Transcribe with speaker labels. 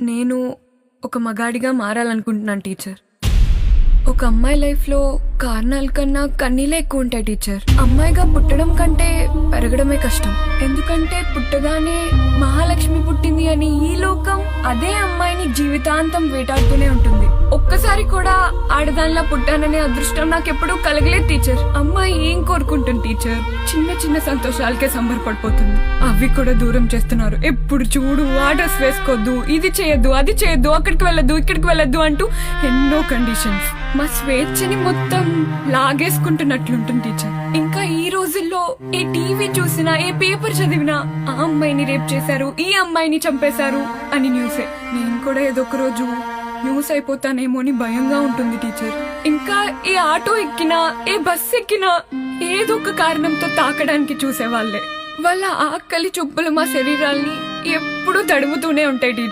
Speaker 1: నేను ఒక మగాడిగా మారాలనుకుంటున్నాను టీచర్. ఒక అమ్మాయి లైఫ్లో కారణాల కన్నా కన్నీలే ఎక్కువ ఉంటాయి టీచర్. అమ్మాయిగా పుట్టడం కంటే పెరగడమే కష్టం. ఎందుకంటే పుట్టగానే మహాలక్ష్మి పుట్టింది అని ఈ లోకం అదే అమ్మాయిని జీవితాంతం వేటాడుతూనే ఉంటుంది. ఒక్కసారి కూడా ఆడదానిలా పుట్టాననే అదృష్టం నాకెప్పుడూ కలగలేదు టీచర్. అమ్మాయి ఏం కోరుకుంటుంది టీచర్? చిన్న చిన్న సంతోషాలకే సంబరపడిపోతుంది. అవి కూడా దూరం చేస్తున్నారు. ఎప్పుడు చూడు ఆ డ్రెస్ వేసుకోవద్దు, ఇది చేయొద్దు, అది చేయొద్దు, అక్కడికి వెళ్ళొద్దు, ఇక్కడికి వెళ్ళొద్దు అంటూ ఎన్నో కండిషన్స్. మా స్వేచ్ఛని మొత్తం లాగేసుకుంటున్నట్లుంటుంది టీచర్. ఇంకా ఈ రోజుల్లో ఏ టీవీ చూసినా, ఏ పేపర్ చదివినా ఆ అమ్మాయిని రేప్ చేశారు, ఈ అమ్మాయిని చంపేశారు అని న్యూసే. నేను కూడా ఏదో ఒక రోజు న్యూస్ అయిపోతానేమో అని భయంగా ఉంటుంది టీచర్. ఇంకా ఏ ఆటో ఎక్కినా, ఏ బస్ ఎక్కినా ఏదో ఒక కారణంతో తాకడానికి చూసేవాళ్లే. వాళ్ళ ఆకలి చూపులు మా శరీరాల్ని ఎప్పుడూ తడుముతూనే ఉంటాయి టీచర్.